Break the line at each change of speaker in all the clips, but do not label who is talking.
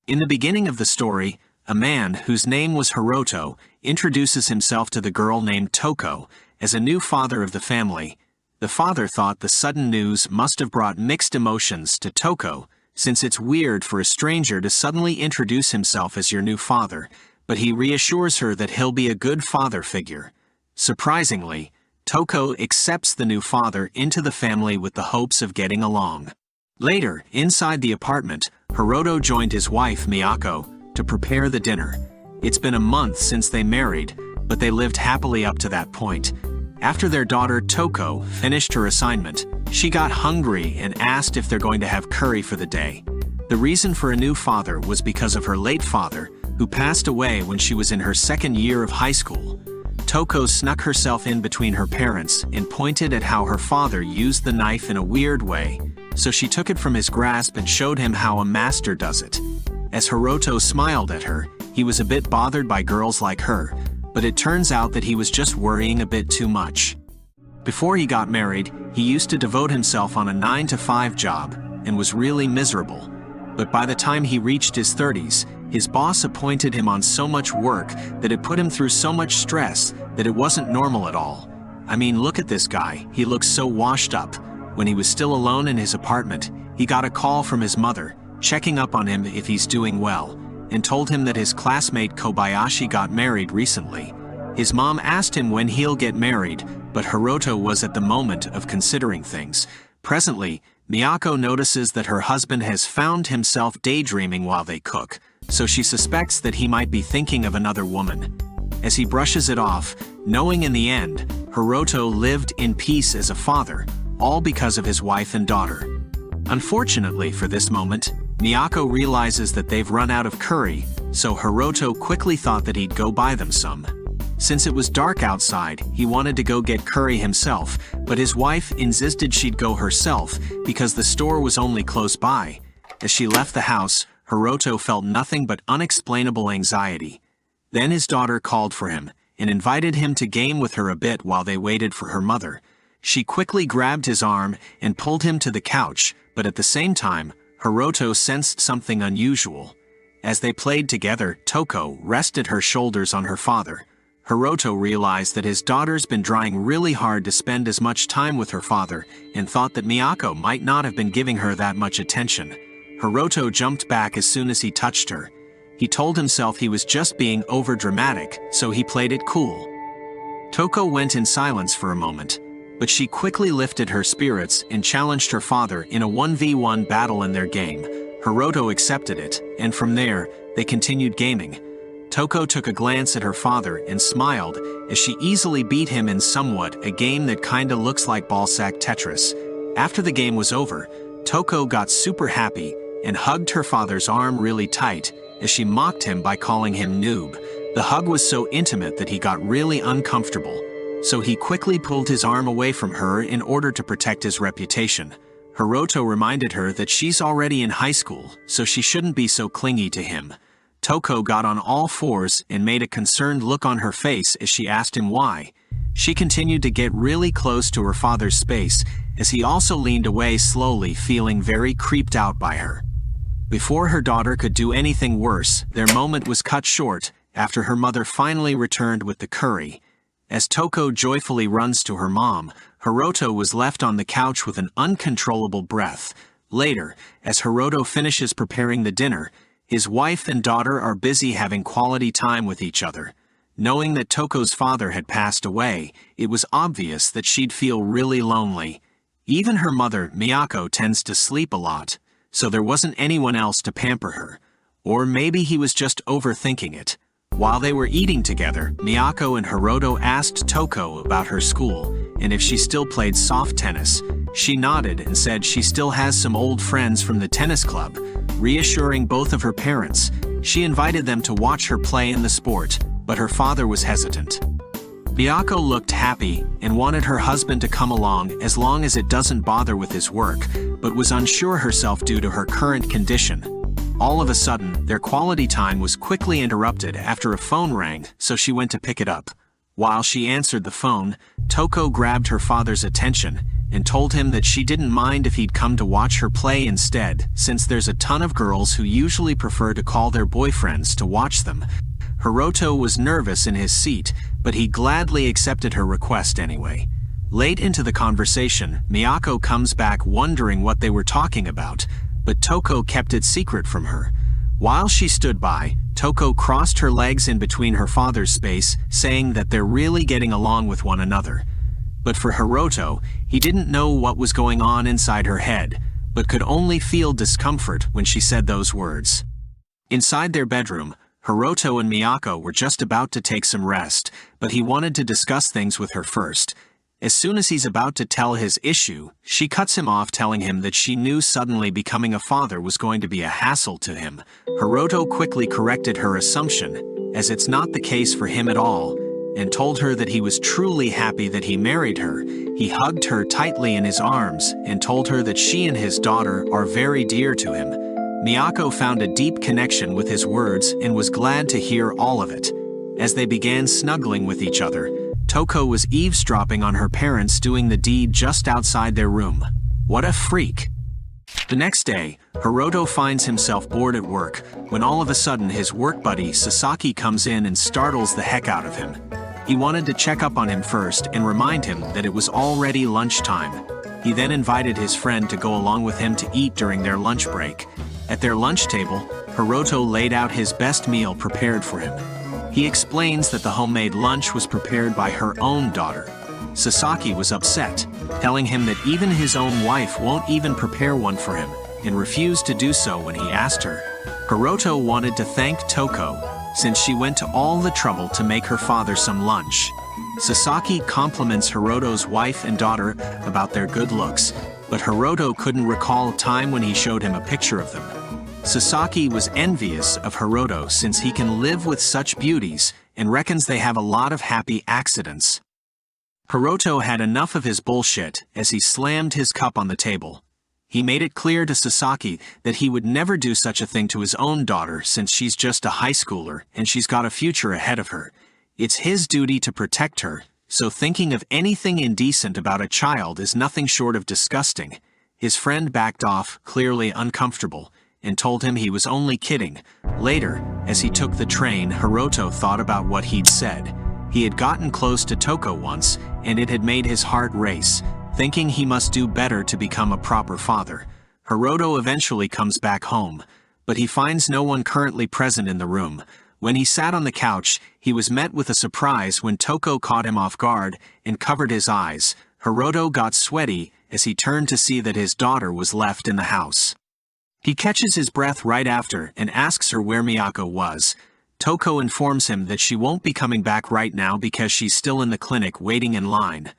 In the beginning of the story, a man, whose name was Hiroto, introduces himself to the girl named Toko as a new father of the family. The father thought the sudden news must have brought mixed emotions to Toko, since it's weird for a stranger to suddenly introduce himself as your new father, but he reassures her that he'll be a good father figure. Surprisingly, Toko accepts the new father into the family with the hopes of getting along. Later, inside the apartment, Hiroto joined his wife, Miyako, to prepare the dinner. It's been a month since they married, but they lived happily up to that point. After their daughter, Toko, finished her assignment, she got hungry and asked if they're going to have curry for the day. The reason for a new father was because of her late father, who passed away when she was in her second year of high school. Toko snuck herself in between her parents and pointed at how her father used the knife in a weird way, so she took it from his grasp and showed him how a master does it. As Hiroto smiled at her, he was a bit bothered by girls like her, but it turns out that he was just worrying a bit too much. Before he got married, he used to devote himself on a 9-to-5 job and was really miserable. But by the time he reached his 30s, his boss appointed him on so much work that it put him through so much stress that it wasn't normal at all. I mean, look at this guy, he looks so washed up. When he was still alone in his apartment, he got a call from his mother, checking up on him if he's doing well, and told him that his classmate Kobayashi got married recently. His mom asked him when he'll get married, but Hiroto was at the moment of considering things. Presently, Miyako notices that her husband has found himself daydreaming while they cook, so she suspects that he might be thinking of another woman. As he brushes it off, knowing in the end, Hiroto lived in peace as a father, all because of his wife and daughter. Unfortunately for this moment, Miyako realizes that they've run out of curry, so Hiroto quickly thought that he'd go buy them some. Since it was dark outside, he wanted to go get curry himself, but his wife insisted she'd go herself because the store was only close by. As she left the house, Hiroto felt nothing but unexplainable anxiety. Then his daughter called for him and invited him to game with her a bit while they waited for her mother. She quickly grabbed his arm and pulled him to the couch, but at the same time, Hiroto sensed something unusual. As they played together, Toko rested her shoulders on her father. Hiroto realized that his daughter's been trying really hard to spend as much time with her father and thought that Miyako might not have been giving her that much attention. Hiroto jumped back as soon as he touched her. He told himself he was just being overdramatic, so he played it cool. Toko went in silence for a moment, but she quickly lifted her spirits and challenged her father in a 1v1 battle in their game. Hiroto accepted it, and from there, they continued gaming. Toko took a glance at her father and smiled as she easily beat him in somewhat a game that kinda looks like ballsack Tetris. After the game was over, Toko got super happy and hugged her father's arm really tight as she mocked him by calling him noob. The hug was so intimate that he got really uncomfortable, so he quickly pulled his arm away from her in order to protect his reputation. Hiroto reminded her that she's already in high school, so she shouldn't be so clingy to him. Toko got on all fours and made a concerned look on her face as she asked him why. She continued to get really close to her father's space as he also leaned away slowly, feeling very creeped out by her. Before her daughter could do anything worse, their moment was cut short after her mother finally returned with the curry. As Toko joyfully runs to her mom, Hiroto was left on the couch with an uncontrollable breath. Later, as Hiroto finishes preparing the dinner, his wife and daughter are busy having quality time with each other. Knowing that Toko's father had passed away, it was obvious that she'd feel really lonely. Even her mother, Miyako, tends to sleep a lot, so there wasn't anyone else to pamper her. Or maybe he was just overthinking it. While they were eating together, Miyako and Hiroto asked Toko about her school and if she still played soft tennis. She nodded and said she still has some old friends from the tennis club. Reassuring both of her parents, she invited them to watch her play in the sport, but her father was hesitant. Miyako looked happy and wanted her husband to come along as long as it doesn't bother with his work, but was unsure herself due to her current condition. All of a sudden, their quality time was quickly interrupted after a phone rang, so she went to pick it up. While she answered the phone, Toko grabbed her father's attention and told him that she didn't mind if he'd come to watch her play instead, since there's a ton of girls who usually prefer to call their boyfriends to watch them. Hiroto was nervous in his seat, but he gladly accepted her request anyway. Late into the conversation, Miyako comes back wondering what they were talking about, but Toko kept it secret from her. While she stood by, Toko crossed her legs in between her father's space, saying that they're really getting along with one another. But for Hiroto, he didn't know what was going on inside her head, but could only feel discomfort when she said those words. Inside their bedroom, Hiroto and Miyako were just about to take some rest, but he wanted to discuss things with her first. As soon as he's about to tell his issue, she cuts him off, telling him that she knew suddenly becoming a father was going to be a hassle to him. Hiroto quickly corrected her assumption, as it's not the case for him at all, and told her that he was truly happy that he married her. He hugged her tightly in his arms and told her that she and his daughter are very dear to him. Miyako found a deep connection with his words and was glad to hear all of it. As they began snuggling with each other, Toko was eavesdropping on her parents doing the deed just outside their room. What a freak! The next day, Hiroto finds himself bored at work, when all of a sudden his work buddy Sasaki comes in and startles the heck out of him. He wanted to check up on him first and remind him that it was already lunchtime. He then invited his friend to go along with him to eat during their lunch break. At their lunch table, Hiroto laid out his best meal prepared for him. He explains that the homemade lunch was prepared by her own daughter. Sasaki was upset, telling him that even his own wife won't even prepare one for him, and refused to do so when he asked her. Hiroto wanted to thank Toko, since she went to all the trouble to make her father some lunch. Sasaki compliments Hiroto's wife and daughter about their good looks, but Hiroto couldn't recall a time when he showed him a picture of them. Sasaki was envious of Hiroto since he can live with such beauties and reckons they have a lot of happy accidents. Hiroto had enough of his bullshit as he slammed his cup on the table. He made it clear to Sasaki that he would never do such a thing to his own daughter since she's just a high schooler and she's got a future ahead of her. It's his duty to protect her, so thinking of anything indecent about a child is nothing short of disgusting. His friend backed off, clearly uncomfortable, and told him he was only kidding. Later, as he took the train, Hiroto thought about what he'd said. He had gotten close to Toko once, and it had made his heart race, thinking he must do better to become a proper father. Hiroto eventually comes back home, but he finds no one currently present in the room. When he sat on the couch, he was met with a surprise when Toko caught him off guard and covered his eyes. Hiroto got sweaty as he turned to see that his daughter was left in the house. He catches his breath right after and asks her where Miyako was. Toko informs him that she won't be coming back right now because she's still in the clinic waiting in line.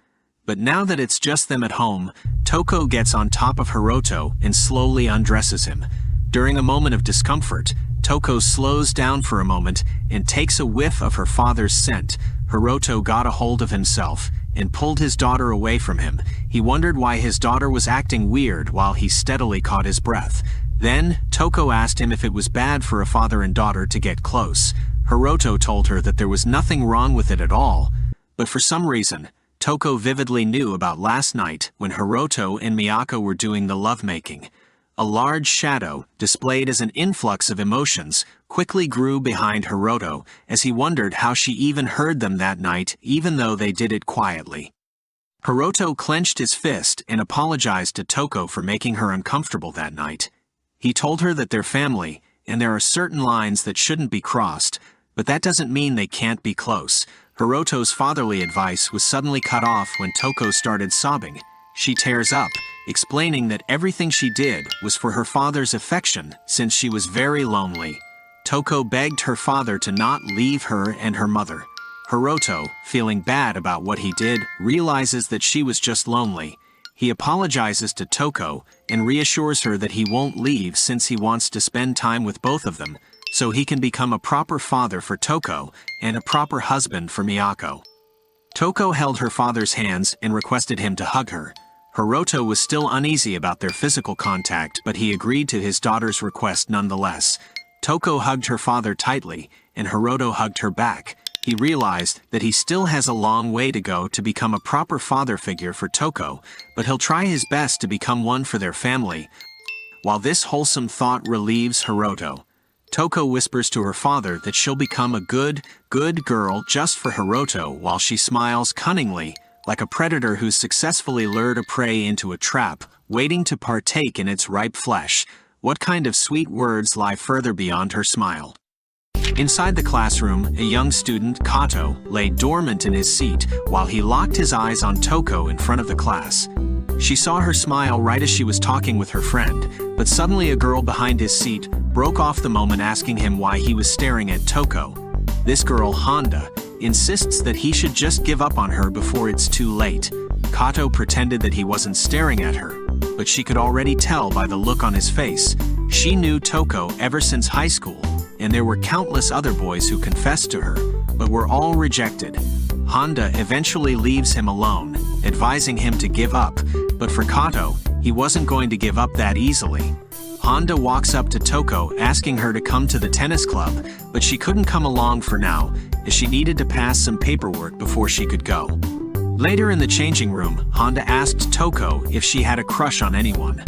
But now that it's just them at home, Toko gets on top of Hiroto and slowly undresses him. During a moment of discomfort, Toko slows down for a moment and takes a whiff of her father's scent. Hiroto got a hold of himself and pulled his daughter away from him. He wondered why his daughter was acting weird while he steadily caught his breath. Then, Toko asked him if it was bad for a father and daughter to get close. Hiroto told her that there was nothing wrong with it at all, but for some reason, Toko vividly knew about last night when Hiroto and Miyako were doing the lovemaking. A large shadow, displayed as an influx of emotions, quickly grew behind Hiroto as he wondered how she even heard them that night, even though they did it quietly. Hiroto clenched his fist and apologized to Toko for making her uncomfortable that night. He told her that they're family, and there are certain lines that shouldn't be crossed, but that doesn't mean they can't be close. Hiroto's fatherly advice was suddenly cut off when Toko started sobbing. She tears up, explaining that everything she did was for her father's affection since she was very lonely. Toko begged her father to not leave her and her mother. Hiroto, feeling bad about what he did, realizes that she was just lonely. He apologizes to Toko and reassures her that he won't leave since he wants to spend time with both of them, so he can become a proper father for Toko and a proper husband for Miyako. Toko held her father's hands and requested him to hug her. Hiroto was still uneasy about their physical contact, but he agreed to his daughter's request nonetheless. Toko hugged her father tightly, and Hiroto hugged her back. He realized that he still has a long way to go to become a proper father figure for Toko, but he'll try his best to become one for their family. While this wholesome thought relieves Hiroto, Toko whispers to her father that she'll become a good girl just for Hiroto while she smiles cunningly, like a predator who's successfully lured a prey into a trap, waiting to partake in its ripe flesh. What kind of sweet words lie further beyond her smile? Inside the classroom, a young student, Kato, lay dormant in his seat while he locked his eyes on Toko in front of the class. She saw her smile right as she was talking with her friend, but suddenly a girl behind his seat broke off the moment asking him why he was staring at Toko. This girl, Honda, insists that he should just give up on her before it's too late. Kato pretended that he wasn't staring at her, but she could already tell by the look on his face. She knew Toko ever since high school, and there were countless other boys who confessed to her, but were all rejected. Honda eventually leaves him alone, advising him to give up, but for Kato, he wasn't going to give up that easily. Honda walks up to Toko asking her to come to the tennis club, but she couldn't come along for now, as she needed to pass some paperwork before she could go. Later in the changing room, Honda asked Toko if she had a crush on anyone.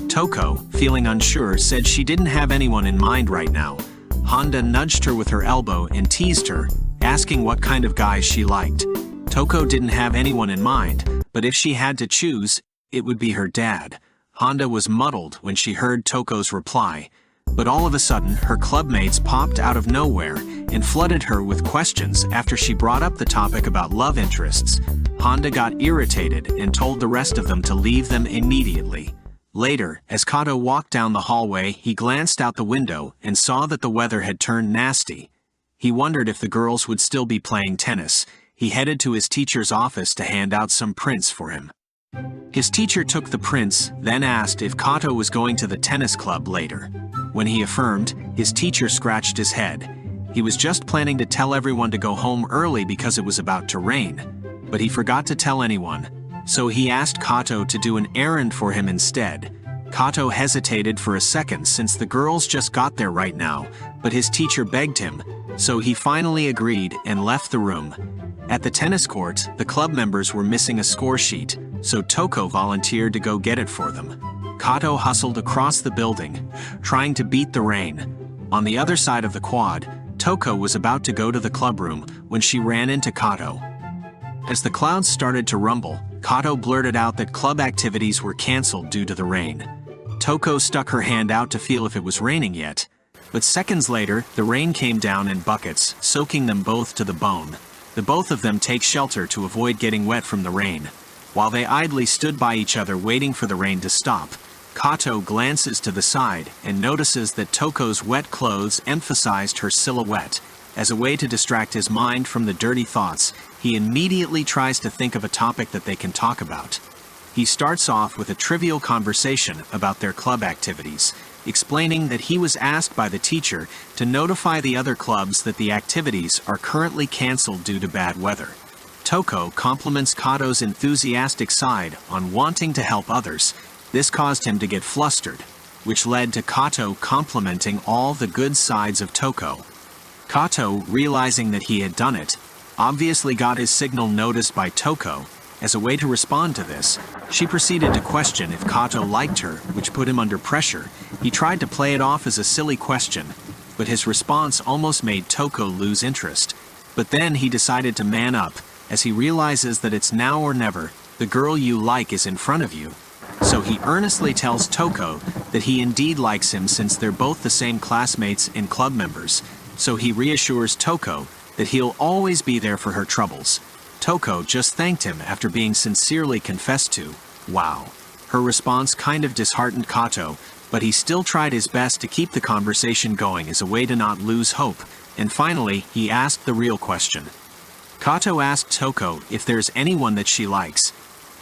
Toko, feeling unsure, said she didn't have anyone in mind right now. Honda nudged her with her elbow and teased her, asking what kind of guys she liked. Toko didn't have anyone in mind, but if she had to choose, it would be her dad. Honda was muddled when she heard Toko's reply, but all of a sudden her clubmates popped out of nowhere and flooded her with questions after she brought up the topic about love interests. Honda got irritated and told the rest of them to leave them immediately. Later, as Kato walked down the hallway, he glanced out the window and saw that the weather had turned nasty. He wondered if the girls would still be playing tennis. He headed to his teacher's office to hand out some prints for him. His teacher took the prints, then asked if Kato was going to the tennis club later. When he affirmed, his teacher scratched his head. He was just planning to tell everyone to go home early because it was about to rain, but he forgot to tell anyone, so he asked Kato to do an errand for him instead. Kato hesitated for a second since the girls just got there right now, but his teacher begged him, so he finally agreed and left the room. At the tennis court, the club members were missing a score sheet, so Toko volunteered to go get it for them. Kato hustled across the building, trying to beat the rain. On the other side of the quad, Toko was about to go to the clubroom when she ran into Kato. As the clouds started to rumble, Kato blurted out that club activities were canceled due to the rain. Toko stuck her hand out to feel if it was raining yet, but seconds later, the rain came down in buckets, soaking them both to the bone. The both of them take shelter to avoid getting wet from the rain. While they idly stood by each other waiting for the rain to stop, Kato glances to the side and notices that Toko's wet clothes emphasized her silhouette. As a way to distract his mind from the dirty thoughts, he immediately tries to think of a topic that they can talk about. He starts off with a trivial conversation about their club activities, explaining that he was asked by the teacher to notify the other clubs that the activities are currently canceled due to bad weather. Toko compliments Kato's enthusiastic side on wanting to help others. This caused him to get flustered, which led to Kato complimenting all the good sides of Toko. Kato, realizing that he had done it, obviously got his signal noticed by Toko. As a way to respond to this, she proceeded to question if Kato liked her, which put him under pressure. He tried to play it off as a silly question, but his response almost made Toko lose interest. But then he decided to man up, as he realizes that it's now or never. The girl you like is in front of you. So he earnestly tells Toko that he indeed likes him since they're both the same classmates and club members. So he reassures Toko that he'll always be there for her troubles. Toko just thanked him after being sincerely confessed to. Wow. Her response kind of disheartened Kato, but he still tried his best to keep the conversation going as a way to not lose hope. And finally, he asked the real question. Kato asked Toko if there's anyone that she likes.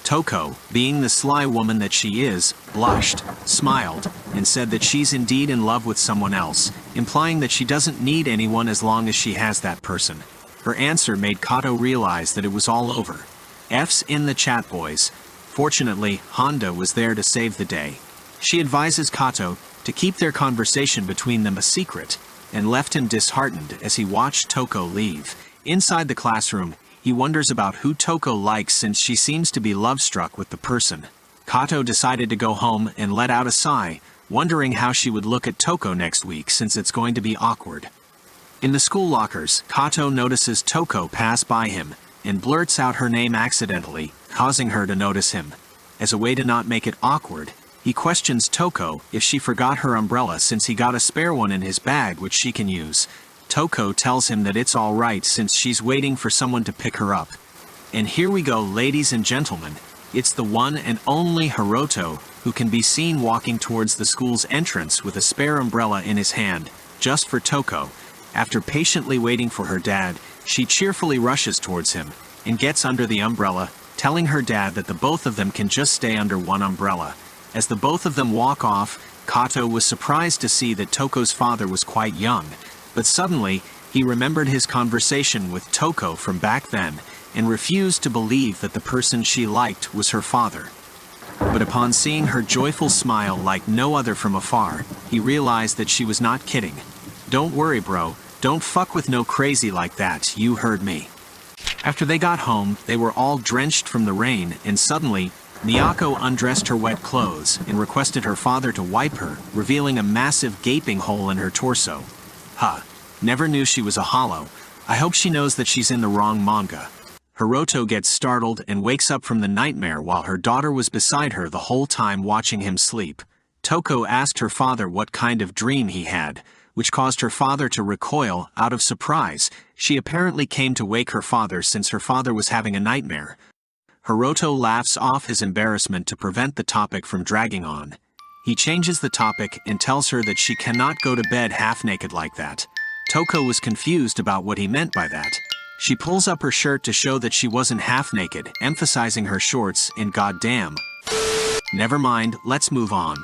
Toko, being the sly woman that she is, blushed, smiled, and said that she's indeed in love with someone else, implying that she doesn't need anyone as long as she has that person. Her answer made Kato realize that it was all over. F's in the chat, boys. Fortunately, Honda was there to save the day. She advises Kato to keep their conversation between them a secret, and left him disheartened as he watched Toko leave. Inside the classroom, he wonders about who Toko likes since she seems to be love-struck with the person. Kato decided to go home and let out a sigh, wondering how she would look at Toko next week since it's going to be awkward. In the school lockers, Kato notices Toko pass by him and blurts out her name accidentally, causing her to notice him. As a way to not make it awkward, he questions Toko if she forgot her umbrella since he got a spare one in his bag which she can use. Toko tells him that it's alright since she's waiting for someone to pick her up. And here we go, ladies and gentlemen. It's the one and only Hiroto, who can be seen walking towards the school's entrance with a spare umbrella in his hand, just for Toko. After patiently waiting for her dad, she cheerfully rushes towards him and gets under the umbrella, telling her dad that the both of them can just stay under one umbrella. As the both of them walk off, Kato was surprised to see that Toko's father was quite young, but suddenly he remembered his conversation with Toko from back then and refused to believe that the person she liked was her father. But upon seeing her joyful smile like no other from afar, he realized that she was not kidding. "Don't worry, bro. Don't fuck with no crazy like that, you heard me." After they got home, they were all drenched from the rain, and suddenly, Miyako undressed her wet clothes and requested her father to wipe her, revealing a massive gaping hole in her torso. Huh. Never knew she was a hollow. I hope she knows that she's in the wrong manga. Hiroto gets startled and wakes up from the nightmare while her daughter was beside her the whole time watching him sleep. Toko asked her father what kind of dream he had, which caused her father to recoil out of surprise. She apparently came to wake her father since her father was having a nightmare. Hiroto laughs off his embarrassment to prevent the topic from dragging on. He changes the topic and tells her that she cannot go to bed half-naked like that. Toko was confused about what he meant by that. She pulls up her shirt to show that she wasn't half-naked, emphasizing her shorts, and goddamn. Never mind, let's move on.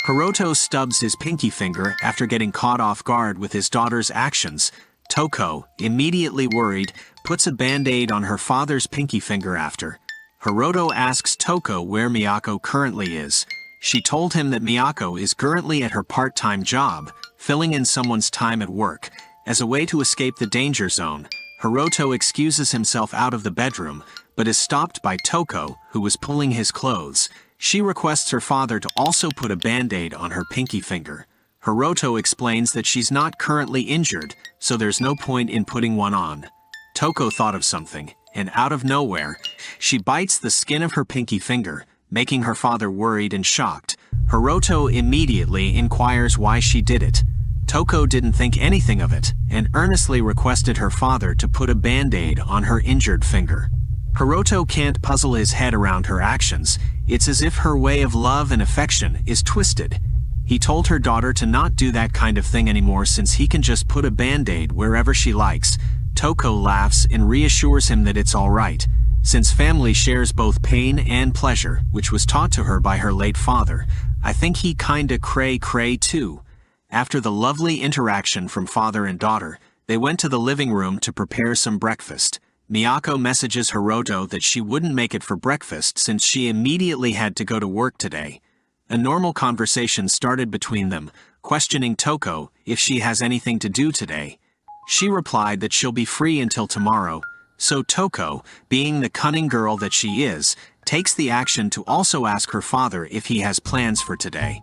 Hiroto stubs his pinky finger after getting caught off guard with his daughter's actions. Toko, immediately worried, puts a band-aid on her father's pinky finger after. Hiroto asks Toko where Miyako currently is. She told him that Miyako is currently at her part-time job, filling in someone's time at work. As a way to escape the danger zone, Hiroto excuses himself out of the bedroom, but is stopped by Toko, who was pulling his clothes. She requests her father to also put a band-aid on her pinky finger. Hiroto explains that she's not currently injured, so there's no point in putting one on. Toko thought of something, and out of nowhere, she bites the skin of her pinky finger, making her father worried and shocked. Hiroto immediately inquires why she did it. Toko didn't think anything of it, and earnestly requested her father to put a band-aid on her injured finger. Hiroto can't puzzle his head around her actions. It's as if her way of love and affection is twisted. He told her daughter to not do that kind of thing anymore since he can just put a band-aid wherever she likes. Toko laughs and reassures him that it's alright, since family shares both pain and pleasure, which was taught to her by her late father. I think he kinda cray-cray too. After the lovely interaction from father and daughter, they went to the living room to prepare some breakfast. Miyako messages Hiroto that she wouldn't make it for breakfast since she immediately had to go to work today. A normal conversation started between them, questioning Toko if she has anything to do today. She replied that she'll be free until tomorrow, so Toko, being the cunning girl that she is, takes the action to also ask her father if he has plans for today.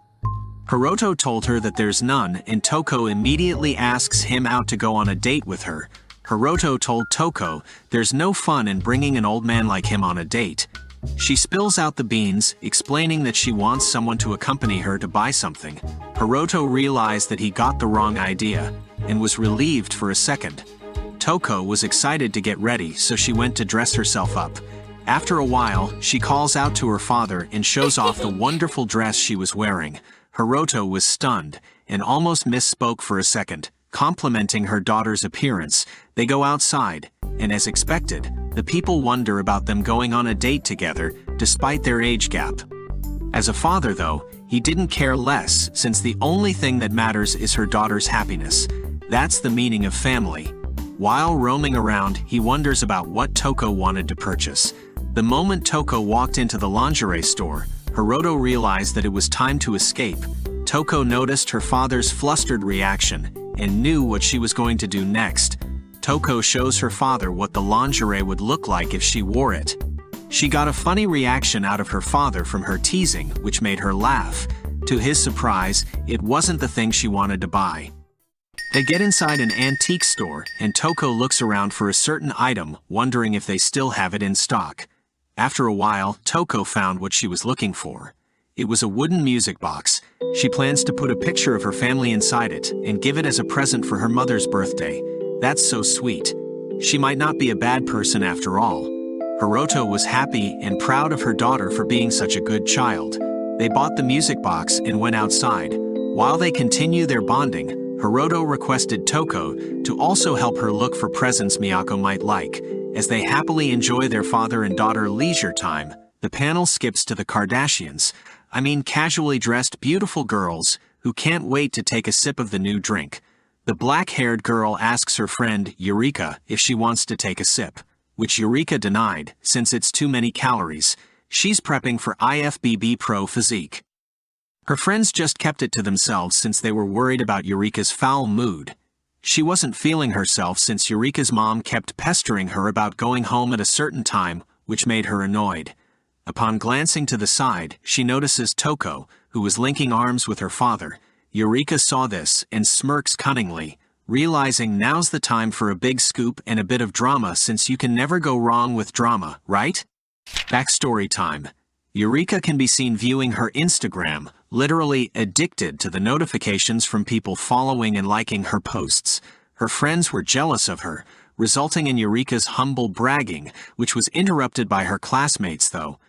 Hiroto told her that there's none, and Toko immediately asks him out to go on a date with her. Hiroto told Toko there's no fun in bringing an old man like him on a date. She spills out the beans, explaining that she wants someone to accompany her to buy something. Hiroto realized that he got the wrong idea, and was relieved for a second. Toko was excited to get ready, so she went to dress herself up. After a while, she calls out to her father and shows off the wonderful dress she was wearing. Hiroto was stunned, and almost misspoke for a second, complimenting her daughter's appearance. They go outside, and as expected, the people wonder about them going on a date together, despite their age gap. As a father though, he didn't care less, since the only thing that matters is her daughter's happiness. That's the meaning of family. While roaming around, he wonders about what Toko wanted to purchase. The moment Toko walked into the lingerie store, Hiroto realized that it was time to escape. Toko noticed her father's flustered reaction, and knew what she was going to do next. Toko shows her father what the lingerie would look like if she wore it. She got a funny reaction out of her father from her teasing, which made her laugh. To his surprise, it wasn't the thing she wanted to buy. They get inside an antique store, and Toko looks around for a certain item, wondering if they still have it in stock. After a while, Toko found what she was looking for. It was a wooden music box. She plans to put a picture of her family inside it and give it as a present for her mother's birthday. That's so sweet. She might not be a bad person after all. Hiroto was happy and proud of her daughter for being such a good child. They bought the music box and went outside. While they continue their bonding, Hiroto requested Toko to also help her look for presents Miyako might like. As they happily enjoy their father and daughter leisure time, the panel skips to the Kardashians. Casually dressed beautiful girls who can't wait to take a sip of the new drink. The black-haired girl asks her friend, Yurika, if she wants to take a sip, which Yurika denied, since it's too many calories. She's prepping for IFBB Pro physique. Her friends just kept it to themselves since they were worried about Yurika's foul mood. She wasn't feeling herself since Yurika's mom kept pestering her about going home at a certain time, which made her annoyed. Upon glancing to the side, she notices Toko, who was linking arms with her father. Yurika saw this and smirks cunningly, realizing now's the time for a big scoop and a bit of drama since you can never go wrong with drama, right? Backstory time. Yurika can be seen viewing her Instagram, literally addicted to the notifications from people following and liking her posts. Her friends were jealous of her, resulting in Yurika's humble bragging, which was interrupted by her classmates though.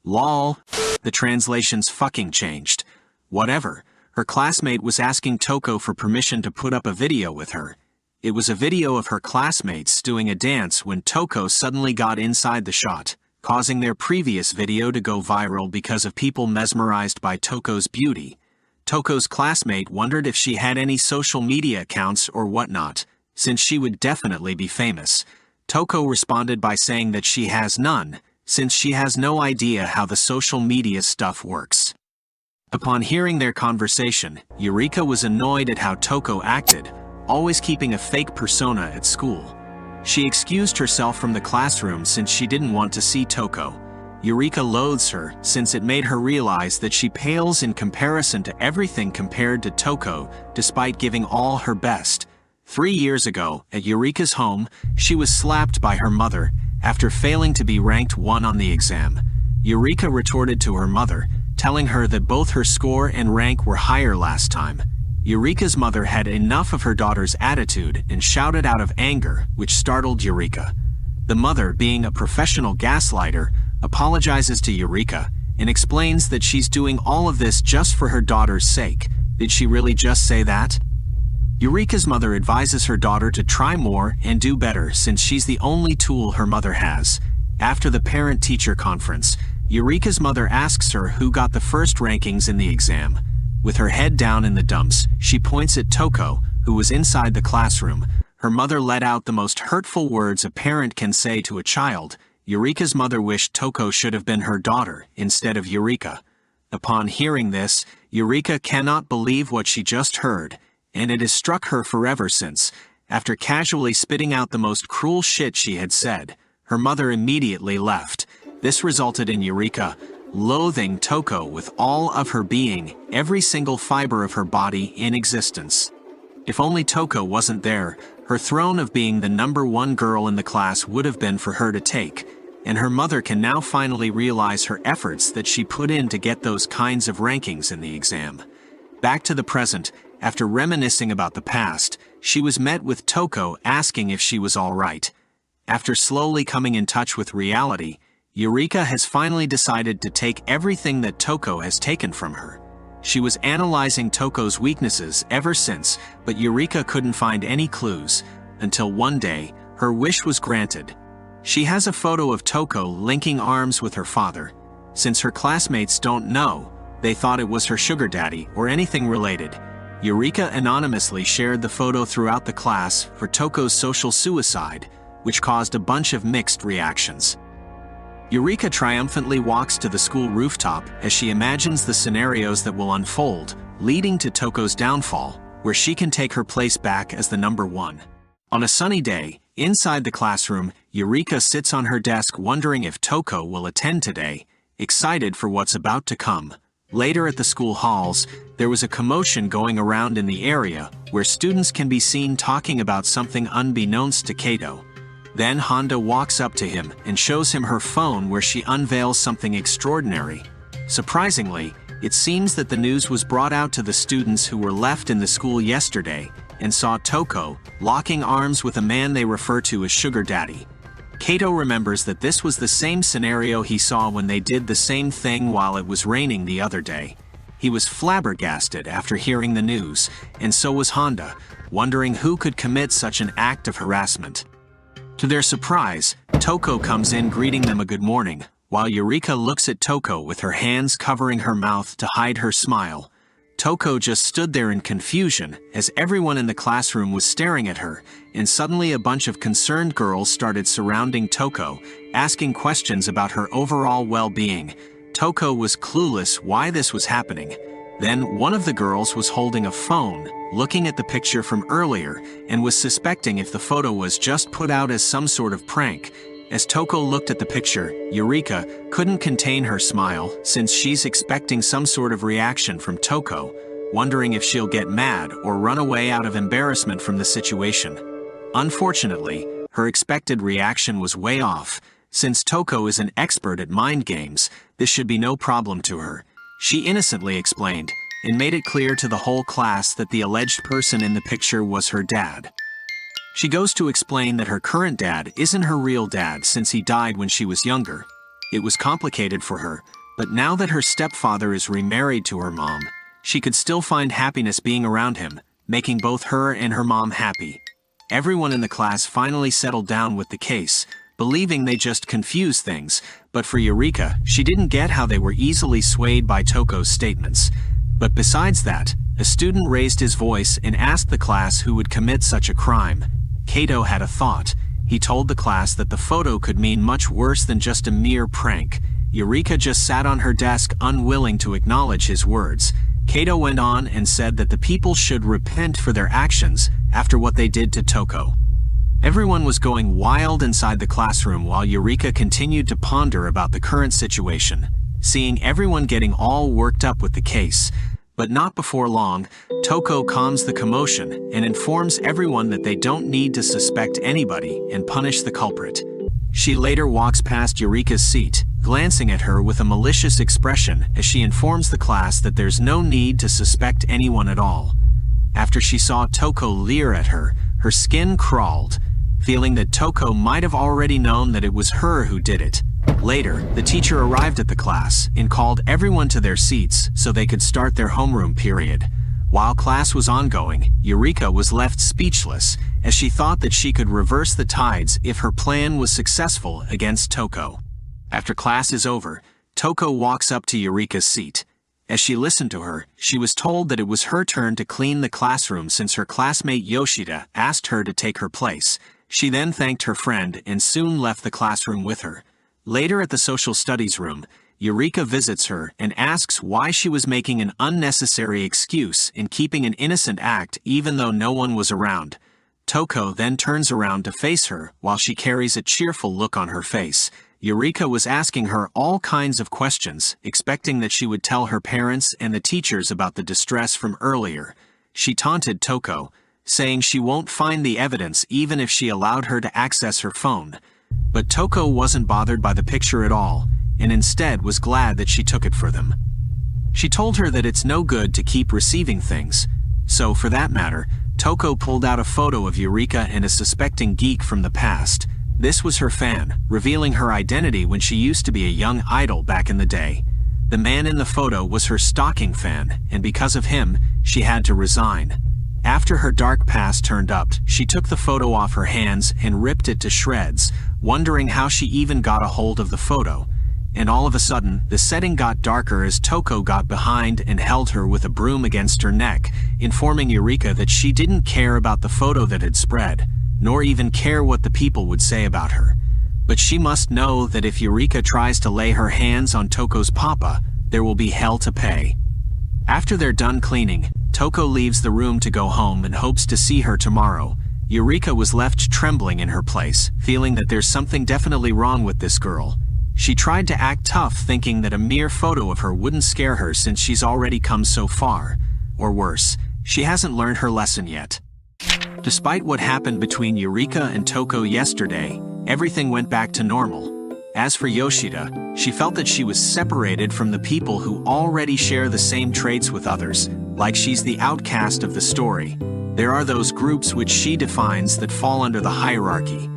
Lol. The translations fucking changed. Whatever. Her classmate was asking Toko for permission to put up a video with her. It was a video of her classmates doing a dance when Toko suddenly got inside the shot, causing their previous video to go viral because of people mesmerized by Toko's beauty. Toko's classmate wondered if she had any social media accounts or whatnot, since she would definitely be famous. Toko responded by saying that she has none, since she has no idea how the social media stuff works. Upon hearing their conversation, Yurika was annoyed at how Toko acted, always keeping a fake persona at school. She excused herself from the classroom since she didn't want to see Toko. Yurika loathes her since it made her realize that she pales in comparison to everything compared to Toko, despite giving all her best. 3 years ago, at Yurika's home, she was slapped by her mother after failing to be ranked 1 on the exam. Yurika retorted to her mother, telling her that both her score and rank were higher last time. Yurika's mother had enough of her daughter's attitude and shouted out of anger, which startled Yurika. The mother, being a professional gaslighter, apologizes to Yurika and explains that she's doing all of this just for her daughter's sake. Did she really just say that? Yurika's mother advises her daughter to try more and do better since she's the only tool her mother has. After the parent-teacher conference, Yurika's mother asks her who got the first rankings in the exam. With her head down in the dumps, she points at Toko, who was inside the classroom. Her mother let out the most hurtful words a parent can say to a child. Yurika's mother wished Toko should have been her daughter instead of Yurika. Upon hearing this, Yurika cannot believe what she just heard, and it has struck her forever since, after casually spitting out the most cruel shit she had said, her mother immediately left. This resulted in Yurika loathing Toko with all of her being, every single fiber of her body in existence. If only Toko wasn't there, her throne of being the #1 girl in the class would have been for her to take, and her mother can now finally realize her efforts that she put in to get those kinds of rankings in the exam. Back to the present, after reminiscing about the past, she was met with Toko asking if she was all right. After slowly coming in touch with reality, Yurika has finally decided to take everything that Toko has taken from her. She was analyzing Toko's weaknesses ever since, but Yurika couldn't find any clues, until one day, her wish was granted. She has a photo of Toko linking arms with her father. Since her classmates don't know, they thought it was her sugar daddy or anything related. Yurika anonymously shared the photo throughout the class for Toko's social suicide, which caused a bunch of mixed reactions. Yurika triumphantly walks to the school rooftop as she imagines the scenarios that will unfold, leading to Toko's downfall, where she can take her place back as the #1. On a sunny day, Inside the classroom, Yurika sits on her desk wondering if Toko will attend today, excited for what's about to come. Later at the school halls, there was a commotion going around in the area where students can be seen talking about something unbeknownst to Kato. Then Honda walks up to him and shows him her phone where she unveils something extraordinary. Surprisingly, it seems that the news was brought out to the students who were left in the school yesterday and saw Toko locking arms with a man they refer to as Sugar Daddy. Kato remembers that this was the same scenario he saw when they did the same thing while it was raining the other day. He was flabbergasted after hearing the news, and so was Honda, wondering who could commit such an act of harassment. To their surprise, Toko comes in greeting them a good morning, while Yurika looks at Toko with her hands covering her mouth to hide her smile. Toko just stood there in confusion as everyone in the classroom was staring at her, and suddenly a bunch of concerned girls started surrounding Toko, asking questions about her overall well-being. Toko was clueless why this was happening. Then one of the girls was holding a phone, looking at the picture from earlier, and was suspecting if the photo was just put out as some sort of prank. As Toko looked at the picture, Yurika couldn't contain her smile since she's expecting some sort of reaction from Toko, wondering if she'll get mad or run away out of embarrassment from the situation. Unfortunately, her expected reaction was way off. Since Toko is an expert at mind games, this should be no problem to her. She innocently explained and made it clear to the whole class that the alleged person in the picture was her dad. She goes to explain that her current dad isn't her real dad since he died when she was younger. It was complicated for her, but now that her stepfather is remarried to her mom, she could still find happiness being around him, making both her and her mom happy. Everyone in the class finally settled down with the case, believing they just confused things, but for Yurika, she didn't get how they were easily swayed by Toko's statements. But besides that, a student raised his voice and asked the class who would commit such a crime. Kato had a thought. He told the class that the photo could mean much worse than just a mere prank. Yurika just sat on her desk unwilling to acknowledge his words. Kato went on and said that the people should repent for their actions after what they did to Toko. Everyone was going wild inside the classroom while Yurika continued to ponder about the current situation, seeing everyone getting all worked up with the case. But not before long, Toko calms the commotion and informs everyone that they don't need to suspect anybody and punish the culprit. She later walks past Yurika's seat, glancing at her with a malicious expression as she informs the class that there's no need to suspect anyone at all. After she saw Toko leer at her, her skin crawled, feeling that Toko might have already known that it was her who did it. Later, the teacher arrived at the class and called everyone to their seats so they could start their homeroom period. While class was ongoing, Yurika was left speechless as she thought that she could reverse the tides if her plan was successful against Toko. After class is over, Toko walks up to Yurika's seat. As she listened to her, she was told that it was her turn to clean the classroom since her classmate Yoshida asked her to take her place. She then thanked her friend and soon left the classroom with her. Later at the social studies room, Yurika visits her and asks why she was making an unnecessary excuse in keeping an innocent act even though no one was around. Toko then turns around to face her while she carries a cheerful look on her face. Yurika was asking her all kinds of questions, expecting that she would tell her parents and the teachers about the distress from earlier. She taunted Toko, saying she won't find the evidence even if she allowed her to access her phone. But Toko wasn't bothered by the picture at all, and instead was glad that she took it for them. She told her that it's no good to keep receiving things, so for that matter, Toko pulled out a photo of Yurika and a suspecting geek from the past. This was her fan, revealing her identity when she used to be a young idol back in the day. The man in the photo was her stalking fan, and because of him, she had to resign. After her dark past turned up, she took the photo off her hands and ripped it to shreds, wondering how she even got a hold of the photo. And all of a sudden, the setting got darker as Toko got behind and held her with a broom against her neck, informing Yurika that she didn't care about the photo that had spread, nor even care what the people would say about her. But she must know that if Yurika tries to lay her hands on Toko's papa, there will be hell to pay. After they're done cleaning, Toko leaves the room to go home and hopes to see her tomorrow. Yurika was left trembling in her place, feeling that there's something definitely wrong with this girl. She tried to act tough, thinking that a mere photo of her wouldn't scare her since she's already come so far. Or worse, she hasn't learned her lesson yet. Despite what happened between Yurika and Toko yesterday, everything went back to normal. As for Yoshida, she felt that she was separated from the people who already share the same traits with others, like she's the outcast of the story. There are those groups which she defines that fall under the hierarchy.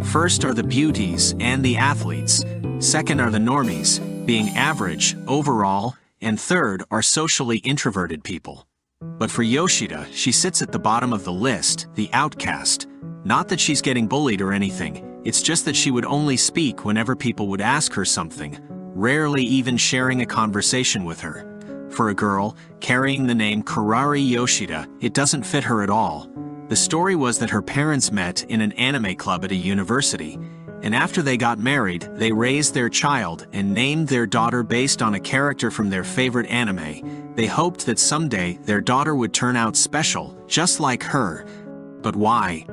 First are the beauties and the athletes. Second are the normies, being average, overall, and third are socially introverted people. But for Yoshida, she sits at the bottom of the list, the outcast. Not that she's getting bullied or anything, it's just that she would only speak whenever people would ask her something, rarely even sharing a conversation with her. For a girl, carrying the name Kurari Yoshida, it doesn't fit her at all. The story was that her parents met in an anime club at a university, and after they got married, they raised their child and named their daughter based on a character from their favorite anime. They hoped that someday their daughter would turn out special, just like her. But why?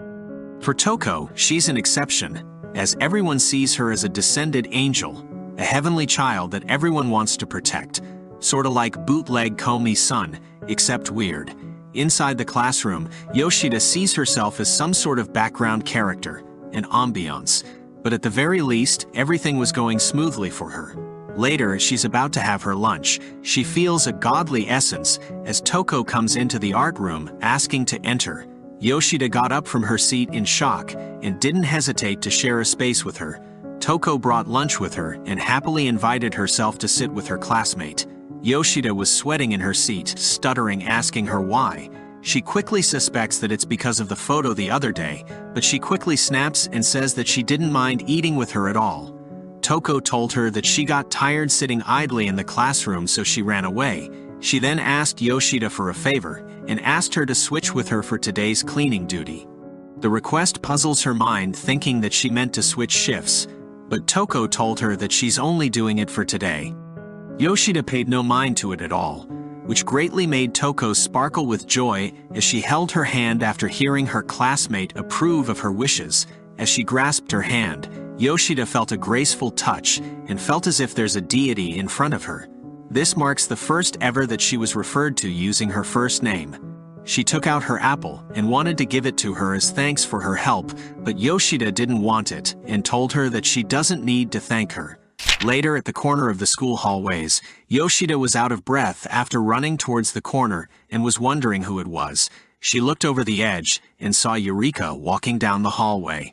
For Toko, she's an exception, as everyone sees her as a descended angel, a heavenly child that everyone wants to protect. Sorta like bootleg Komi-san, except weird. Inside the classroom, Yoshida sees herself as some sort of background character, an ambiance. But at the very least, everything was going smoothly for her. Later, as she's about to have her lunch, she feels a godly essence as Toko comes into the art room asking to enter. Yoshida got up from her seat in shock and didn't hesitate to share a space with her. Toko brought lunch with her and happily invited herself to sit with her classmate. Yoshida was sweating in her seat, stuttering, asking her why. She quickly suspects that it's because of the photo the other day, but she quickly snaps and says that she didn't mind eating with her at all. Toko told her that she got tired sitting idly in the classroom, so she ran away. She then asked Yoshida for a favor and asked her to switch with her for today's cleaning duty. The request puzzles her mind, thinking that she meant to switch shifts, but Toko told her that she's only doing it for today. Yoshida paid no mind to it at all, which greatly made Toko sparkle with joy as she held her hand after hearing her classmate approve of her wishes. As she grasped her hand, Yoshida felt a graceful touch and felt as if there's a deity in front of her. This marks the first ever that she was referred to using her first name. She took out her apple and wanted to give it to her as thanks for her help, but Yoshida didn't want it and told her that she doesn't need to thank her. Later, at the corner of the school hallways, Yoshida was out of breath after running towards the corner and was wondering who it was. She looked over the edge and saw Yurika walking down the hallway.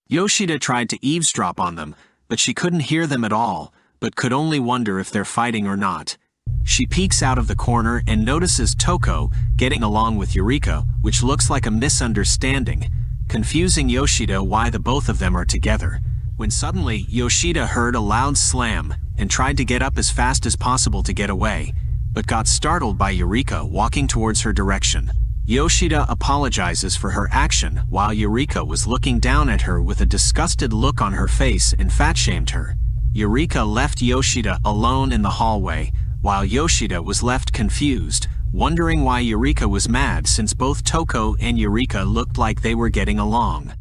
Yoshida tried to eavesdrop on them, but she couldn't hear them at all, but could only wonder if they're fighting or not. She peeks out of the corner and notices Toko getting along with Yurika, which looks like a misunderstanding, confusing Yoshida why the both of them are together. When suddenly, Yoshida heard a loud slam and tried to get up as fast as possible to get away, but got startled by Yurika walking towards her direction. Yoshida apologizes for her action while Yurika was looking down at her with a disgusted look on her face and fat-shamed her. Yurika left Yoshida alone in the hallway, while Yoshida was left confused, wondering why Yurika was mad since both Toko and Yurika looked like they were getting along.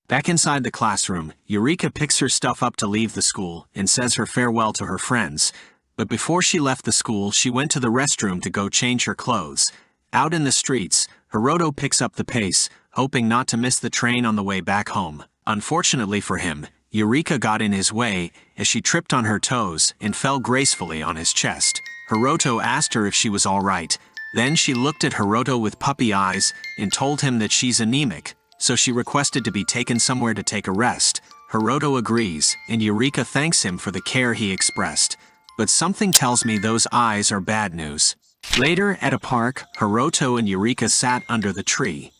Back inside the classroom, Yurika picks her stuff up to leave the school and says her farewell to her friends. But before she left the school, she went to the restroom to go change her clothes. Out in the streets, Hiroto picks up the pace, hoping not to miss the train on the way back home. Unfortunately for him, Yurika got in his way as she tripped on her toes and fell gracefully on his chest. Hiroto asked her if she was all right. Then she looked at Hiroto with puppy eyes and told him that she's anemic, so she requested to be taken somewhere to take a rest. Hiroto agrees, and Yurika thanks him for the care he expressed. But something tells me those eyes are bad news. Later, at a park, Hiroto and Yurika sat under the tree.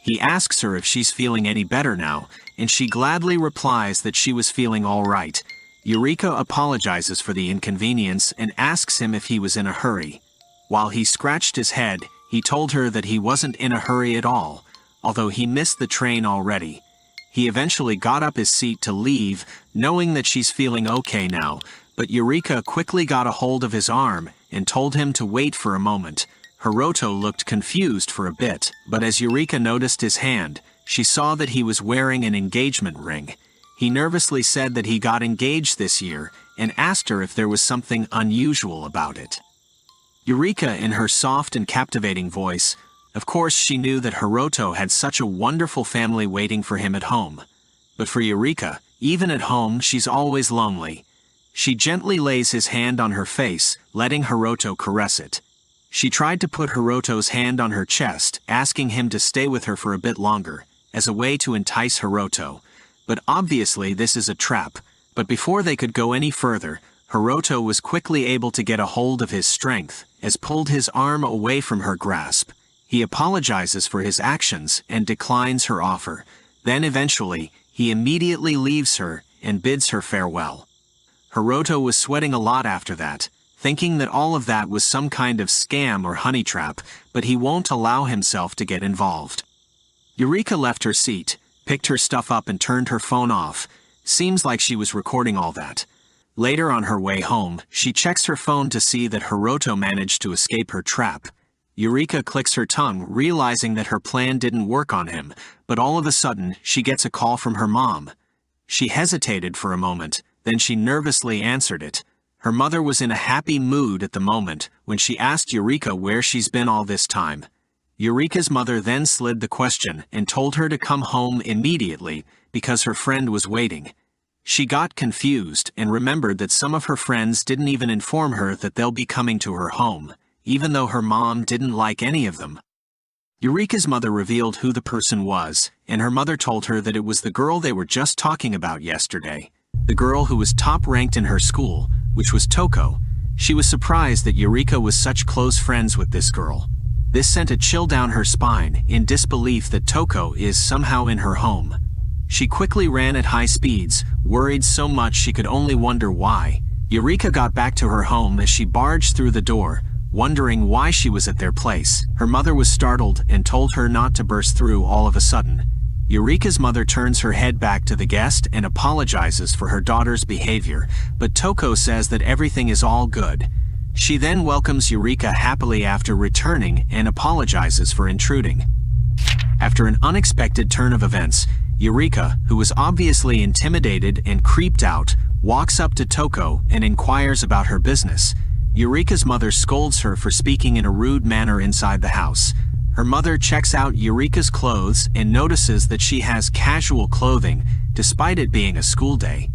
He asks her if she's feeling any better now, and she gladly replies that she was feeling all right. Yurika apologizes for the inconvenience and asks him if he was in a hurry. While he scratched his head, he told her that he wasn't in a hurry at all, although he missed the train already. He eventually got up his seat to leave, knowing that she's feeling okay now, but Yurika quickly got a hold of his arm and told him to wait for a moment. Hiroto looked confused for a bit, but as Yurika noticed his hand, She saw that he was wearing an engagement ring. He nervously said that he got engaged this year and asked her if there was something unusual about it. Yurika, in her soft and captivating voice, of course she knew that Hiroto had such a wonderful family waiting for him at home. But for Yurika, even at home she's always lonely. She gently lays his hand on her face, letting Hiroto caress it. She tried to put Hiroto's hand on her chest, asking him to stay with her for a bit longer, as a way to entice Hiroto. But obviously this is a trap. But before they could go any further, Hiroto was quickly able to get a hold of his strength, as pulled his arm away from her grasp. He apologizes for his actions and declines her offer. Then eventually, he immediately leaves her and bids her farewell. Hiroto was sweating a lot after that, thinking that all of that was some kind of scam or honey trap, but he won't allow himself to get involved. Yurika left her seat, picked her stuff up and turned her phone off. Seems like she was recording all that. Later on her way home, she checks her phone to see that Hiroto managed to escape her trap. Yurika clicks her tongue, realizing that her plan didn't work on him, but all of a sudden, she gets a call from her mom. She hesitated for a moment, then she nervously answered it. Her mother was in a happy mood at the moment when she asked Yurika where she's been all this time. Yurika's mother then slid the question and told her to come home immediately because her friend was waiting. She got confused and remembered that some of her friends didn't even inform her that they'll be coming to her home, even though her mom didn't like any of them. Yurika's mother revealed who the person was, and her mother told her that it was the girl they were just talking about yesterday. The girl who was top-ranked in her school, which was Toko. She was surprised that Yurika was such close friends with this girl. This sent a chill down her spine, in disbelief that Toko is somehow in her home. She quickly ran at high speeds, worried so much she could only wonder why. Yurika got back to her home as she barged through the door, wondering why she was at their place. Her mother was startled and told her not to burst through all of a sudden. Yurika's mother turns her head back to the guest and apologizes for her daughter's behavior, but Toko says that everything is all good. She then welcomes Yurika happily after returning and apologizes for intruding. After an unexpected turn of events, Yurika, who was obviously intimidated and creeped out, walks up to Toko and inquires about her business. Yurika's mother scolds her for speaking in a rude manner inside the house. Her mother checks out Yurika's clothes and notices that she has casual clothing, despite it being a school day.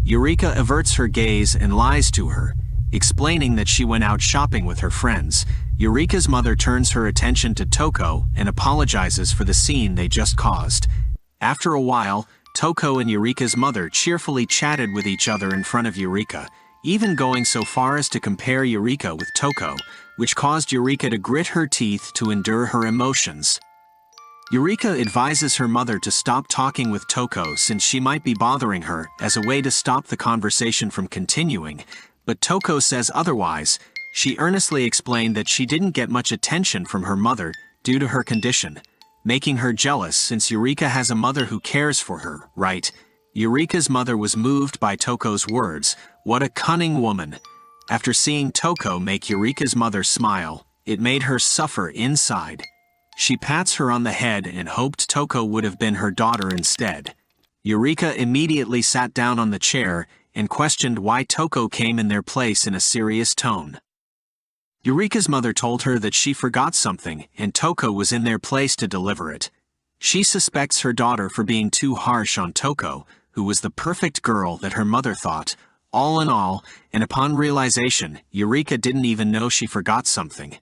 Yurika averts her gaze and lies to her, explaining that she went out shopping with her friends. Yurika's mother turns her attention to Toko and apologizes for the scene they just caused. After a while, Toko and Yurika's mother cheerfully chatted with each other in front of Yurika, even going so far as to compare Yurika with Toko, which caused Yurika to grit her teeth to endure her emotions. Yurika advises her mother to stop talking with Toko since she might be bothering her as a way to stop the conversation from continuing, but Toko says otherwise. She earnestly explained that she didn't get much attention from her mother due to her condition, making her jealous since Yurika has a mother who cares for her, right? Yurika's mother was moved by Toko's words. What a cunning woman. After seeing Toko make Yurika's mother smile, it made her suffer inside. She pats her on the head and hoped Toko would have been her daughter instead. Yurika immediately sat down on the chair and questioned why Toko came in their place in a serious tone. Yurika's mother told her that she forgot something and Toko was in their place to deliver it. She suspects her daughter for being too harsh on Toko, who was the perfect girl that her mother thought. All in all, and upon realization, Yurika didn't even know she forgot something.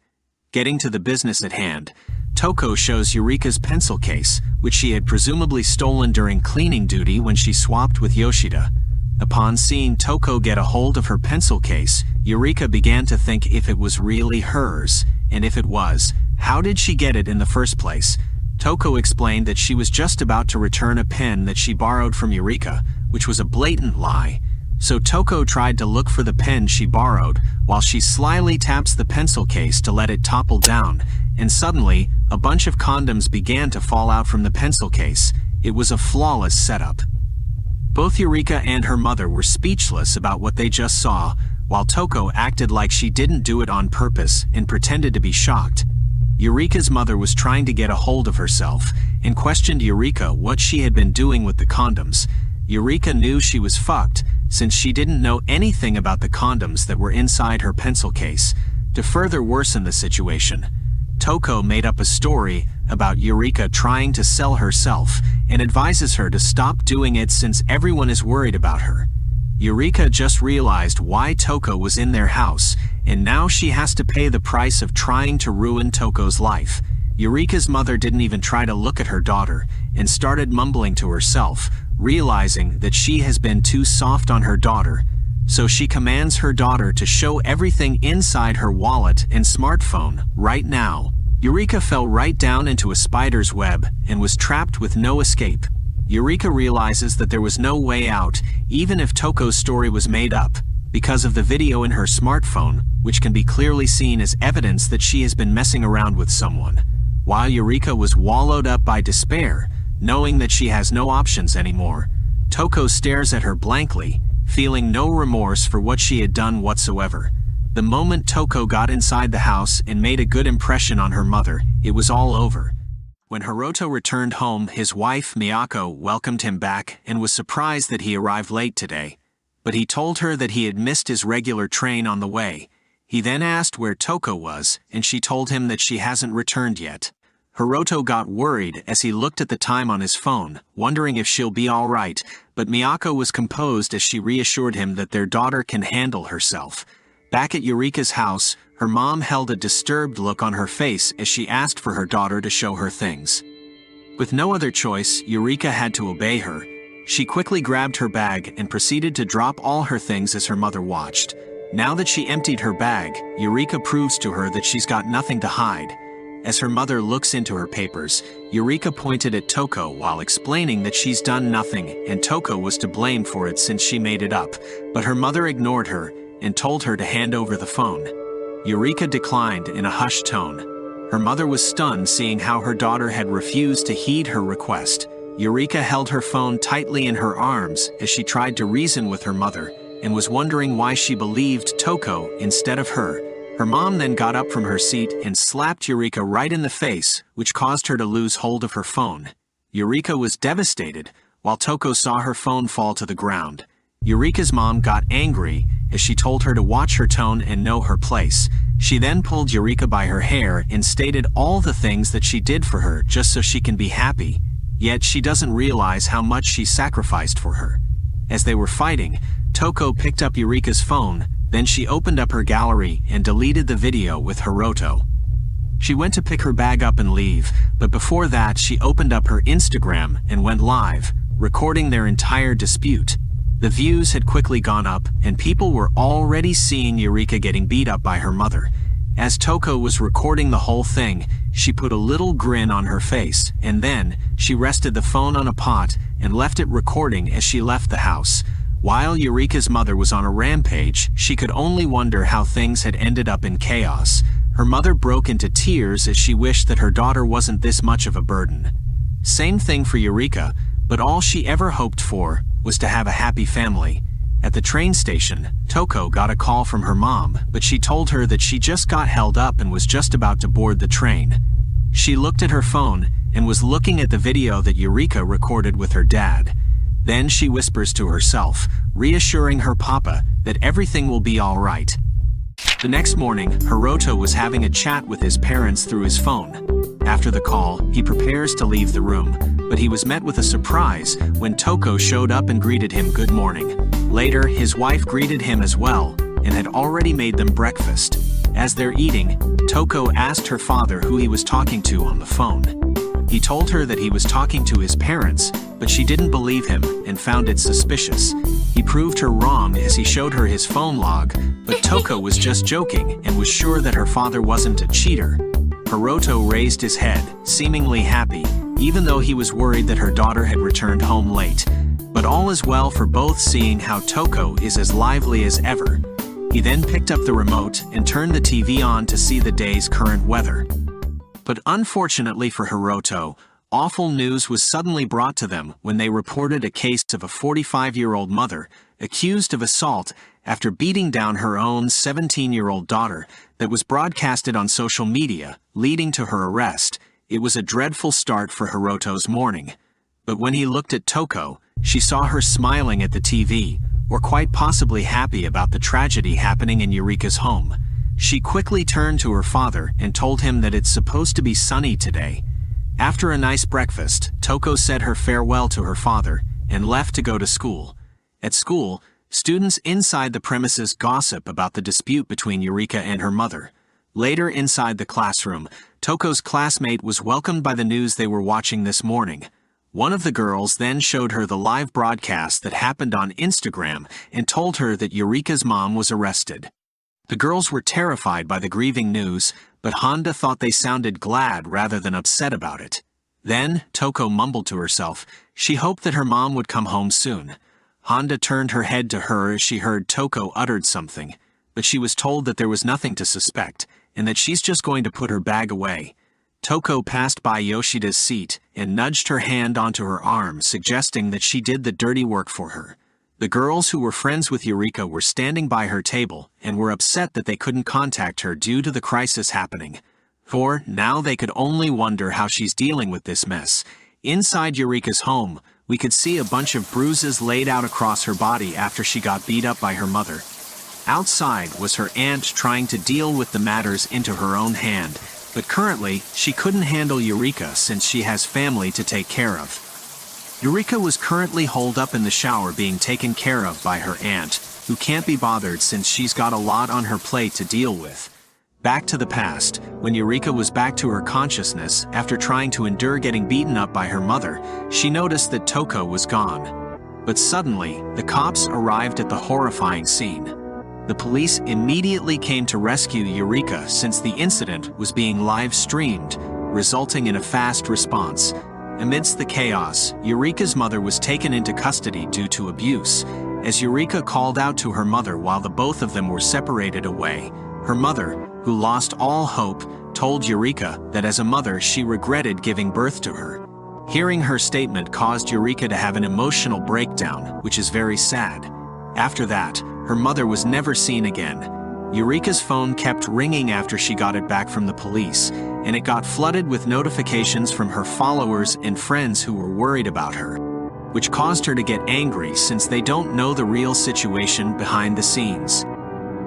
Getting to the business at hand, Toko shows Yurika's pencil case, which she had presumably stolen during cleaning duty when she swapped with Yoshida. Upon seeing Toko get a hold of her pencil case, Yurika began to think if it was really hers, and if it was, how did she get it in the first place? Toko explained that she was just about to return a pen that she borrowed from Yurika, which was a blatant lie. So Toko tried to look for the pen she borrowed, while she slyly taps the pencil case to let it topple down, and suddenly, a bunch of condoms began to fall out from the pencil case. It was a flawless setup. Both Yurika and her mother were speechless about what they just saw, while Toko acted like she didn't do it on purpose and pretended to be shocked. Yurika's mother was trying to get a hold of herself and questioned Yurika what she had been doing with the condoms. Yurika knew she was fucked since she didn't know anything about the condoms that were inside her pencil case. To further worsen the situation, Toko made up a story about Yurika trying to sell herself and advises her to stop doing it since everyone is worried about her. Yurika just realized why Toko was in their house, and now she has to pay the price of trying to ruin Toko's life. Yurika's mother didn't even try to look at her daughter and started mumbling to herself, realizing that she has been too soft on her daughter. So she commands her daughter to show everything inside her wallet and smartphone right now. Yurika fell right down into a spider's web and was trapped with no escape. Yurika realizes that there was no way out, even if Toko's story was made up, because of the video in her smartphone, which can be clearly seen as evidence that she has been messing around with someone. While Yurika was wallowed up by despair, knowing that she has no options anymore, Toko stares at her blankly, feeling no remorse for what she had done whatsoever. The moment Toko got inside the house and made a good impression on her mother, it was all over. When Hiroto returned home, his wife, Miyako, welcomed him back and was surprised that he arrived late today. But he told her that he had missed his regular train on the way. He then asked where Toko was, and she told him that she hasn't returned yet. Hiroto got worried as he looked at the time on his phone, wondering if she'll be all right, but Miyako was composed as she reassured him that their daughter can handle herself. Back at Yurika's house, her mom held a disturbed look on her face as she asked for her daughter to show her things. With no other choice, Yurika had to obey her. She quickly grabbed her bag and proceeded to drop all her things as her mother watched. Now that she emptied her bag, Yurika proves to her that she's got nothing to hide. As her mother looks into her papers, Yurika pointed at Toko while explaining that she's done nothing and Toko was to blame for it since she made it up, but her mother ignored her and told her to hand over the phone. Yurika declined in a hushed tone. Her mother was stunned seeing how her daughter had refused to heed her request. Yurika held her phone tightly in her arms as she tried to reason with her mother and was wondering why she believed Toko instead of her. Her mom then got up from her seat and slapped Yurika right in the face, which caused her to lose hold of her phone. Yurika was devastated, while Toko saw her phone fall to the ground. Yurika's mom got angry as she told her to watch her tone and know her place. She then pulled Yurika by her hair and stated all the things that she did for her just so she can be happy, yet she doesn't realize how much she sacrificed for her. As they were fighting, Toko picked up Yurika's phone, then she opened up her gallery and deleted the video with Hiroto. She went to pick her bag up and leave, but before that she opened up her Instagram and went live, recording their entire dispute. The views had quickly gone up, and people were already seeing Yurika getting beat up by her mother. As Toko was recording the whole thing, she put a little grin on her face, and then she rested the phone on a pot and left it recording as she left the house. While Yurika's mother was on a rampage, she could only wonder how things had ended up in chaos. Her mother broke into tears as she wished that her daughter wasn't this much of a burden. Same thing for Yurika, but all she ever hoped for was to have a happy family. At the train station, Toko got a call from her mom, but she told her that she just got held up and was just about to board the train. She looked at her phone and was looking at the video that Yurika recorded with her dad. Then she whispers to herself, reassuring her papa that everything will be all right. The next morning, Hiroto was having a chat with his parents through his phone. After the call, he prepares to leave the room, but he was met with a surprise when Toko showed up and greeted him good morning. Later, his wife greeted him as well and had already made them breakfast. As they're eating, Toko asked her father who he was talking to on the phone. He told her that he was talking to his parents, but she didn't believe him and found it suspicious. He proved her wrong as he showed her his phone log, but Toko was just joking and was sure that her father wasn't a cheater. Hiroto raised his head, seemingly happy, even though he was worried that her daughter had returned home late. But all is well for both, seeing how Toko is as lively as ever. He then picked up the remote and turned the TV on to see the day's current weather. But unfortunately for Hiroto, awful news was suddenly brought to them when they reported a case of a 45-year-old mother accused of assault after beating down her own 17-year-old daughter that was broadcasted on social media, leading to her arrest. It was a dreadful start for Hiroto's morning. But when he looked at Toko, she saw her smiling at the TV, or quite possibly happy about the tragedy happening in Yurika's home. She quickly turned to her father and told him that it's supposed to be sunny today. After a nice breakfast, Toko said her farewell to her father and left to go to school. At school, students inside the premises gossip about the dispute between Yurika and her mother. Later inside the classroom, Toko's classmate was welcomed by the news they were watching this morning. One of the girls then showed her the live broadcast that happened on Instagram and told her that Yurika's mom was arrested. The girls were terrified by the grieving news, but Honda thought they sounded glad rather than upset about it. Then, Toko mumbled to herself. She hoped that her mom would come home soon. Honda turned her head to her as she heard Toko uttered something, but she was told that there was nothing to suspect, and that she's just going to put her bag away. Toko passed by Yoshida's seat and nudged her hand onto her arm, suggesting that she did the dirty work for her. The girls who were friends with Yurika were standing by her table and were upset that they couldn't contact her due to the crisis happening. For now they could only wonder how she's dealing with this mess. Inside Yurika's home, we could see a bunch of bruises laid out across her body after she got beat up by her mother. Outside was her aunt trying to deal with the matters into her own hand, but currently she couldn't handle Yurika since she has family to take care of. Yurika was currently holed up in the shower being taken care of by her aunt, who can't be bothered since she's got a lot on her plate to deal with. Back to the past, when Yurika was back to her consciousness after trying to endure getting beaten up by her mother, she noticed that Toko was gone. But suddenly, the cops arrived at the horrifying scene. The police immediately came to rescue Yurika since the incident was being live-streamed, resulting in a fast response. Amidst the chaos, Yurika's mother was taken into custody due to abuse, as Yurika called out to her mother while the both of them were separated away. Her mother, who lost all hope, told Yurika that as a mother she regretted giving birth to her. Hearing her statement caused Yurika to have an emotional breakdown, which is very sad. After that, her mother was never seen again. Yurika's phone kept ringing after she got it back from the police, and it got flooded with notifications from her followers and friends who were worried about her, which caused her to get angry since they don't know the real situation behind the scenes.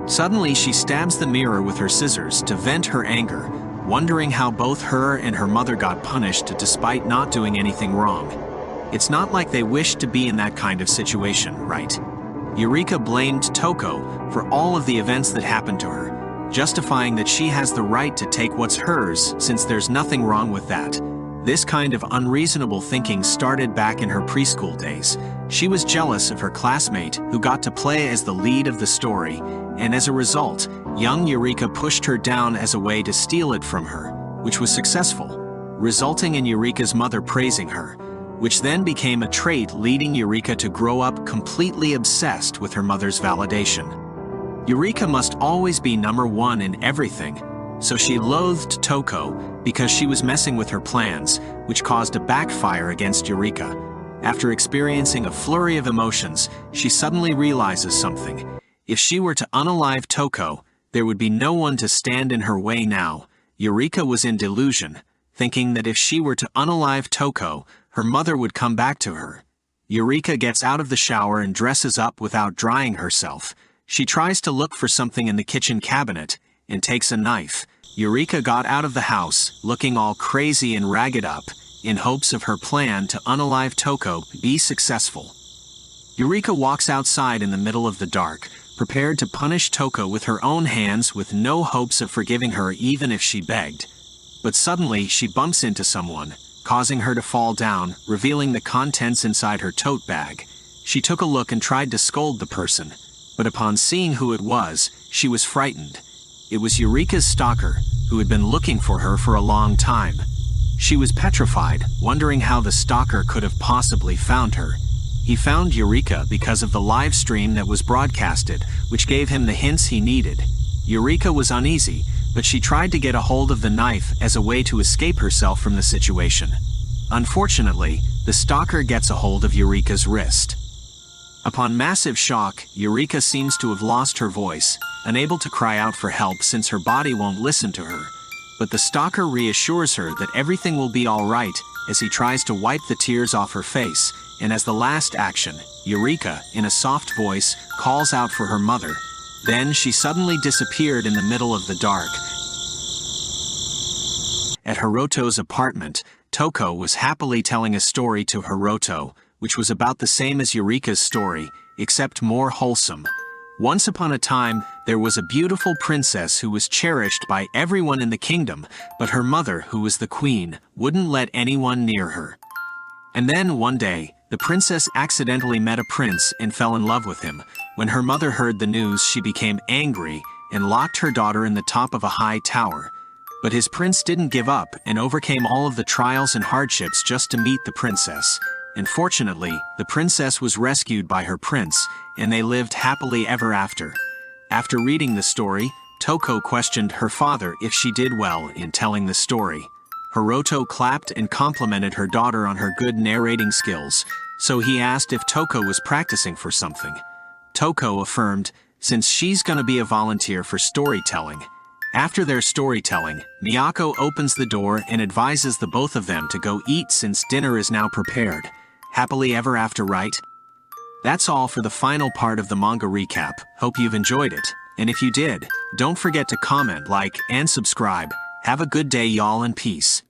Suddenly, she stabs the mirror with her scissors to vent her anger, wondering how both her and her mother got punished despite not doing anything wrong. It's not like they wished to be in that kind of situation, right? Yurika blamed Toko for all of the events that happened to her, justifying that she has the right to take what's hers since there's nothing wrong with that. This kind of unreasonable thinking started back in her preschool days. She was jealous of her classmate who got to play as the lead of the story, and as a result, young Yurika pushed her down as a way to steal it from her, which was successful, resulting in Yurika's mother praising her, which then became a trait leading Yurika to grow up completely obsessed with her mother's validation. Yurika must always be number one in everything, so she loathed Toko because she was messing with her plans, which caused a backfire against Yurika. After experiencing a flurry of emotions, she suddenly realizes something. If she were to unalive Toko, there would be no one to stand in her way now. Yurika was in delusion, thinking that if she were to unalive Toko, her mother would come back to her. Yurika gets out of the shower and dresses up without drying herself. She tries to look for something in the kitchen cabinet and takes a knife. Yurika got out of the house, looking all crazy and ragged up, in hopes of her plan to unalive Toko be successful. Yurika walks outside in the middle of the dark, prepared to punish Toko with her own hands with no hopes of forgiving her even if she begged. But suddenly she bumps into someone, causing her to fall down, revealing the contents inside her tote bag. She took a look and tried to scold the person, but upon seeing who it was, she was frightened. It was Yurika's stalker, who had been looking for her for a long time. She was petrified, wondering how the stalker could have possibly found her. He found Yurika because of the live stream that was broadcasted, which gave him the hints he needed. Yurika was uneasy, but she tried to get a hold of the knife as a way to escape herself from the situation. Unfortunately, the stalker gets a hold of Yurika's wrist. Upon massive shock, Yurika seems to have lost her voice, unable to cry out for help since her body won't listen to her. But the stalker reassures her that everything will be alright as he tries to wipe the tears off her face, and as the last action, Yurika, in a soft voice, calls out for her mother. Then she suddenly disappeared in the middle of the dark. At Hiroto's apartment, Toko was happily telling a story to Hiroto, which was about the same as Yurika's story, except more wholesome. Once upon a time, there was a beautiful princess who was cherished by everyone in the kingdom, but her mother, who was the queen, wouldn't let anyone near her. And then, one day, the princess accidentally met a prince and fell in love with him. When her mother heard the news, she became angry and locked her daughter in the top of a high tower. But his prince didn't give up and overcame all of the trials and hardships just to meet the princess. And fortunately, the princess was rescued by her prince, and they lived happily ever after. After reading the story, Toko questioned her father if she did well in telling the story. Hiroto clapped and complimented her daughter on her good narrating skills, so he asked if Toko was practicing for something. Toko affirmed, since she's gonna be a volunteer for storytelling. After their storytelling, Miyako opens the door and advises the both of them to go eat since dinner is now prepared. Happily ever after, right? That's all for the final part of the manga recap. Hope you've enjoyed it. And if you did, don't forget to comment, like, and subscribe. Have a good day, y'all, and peace.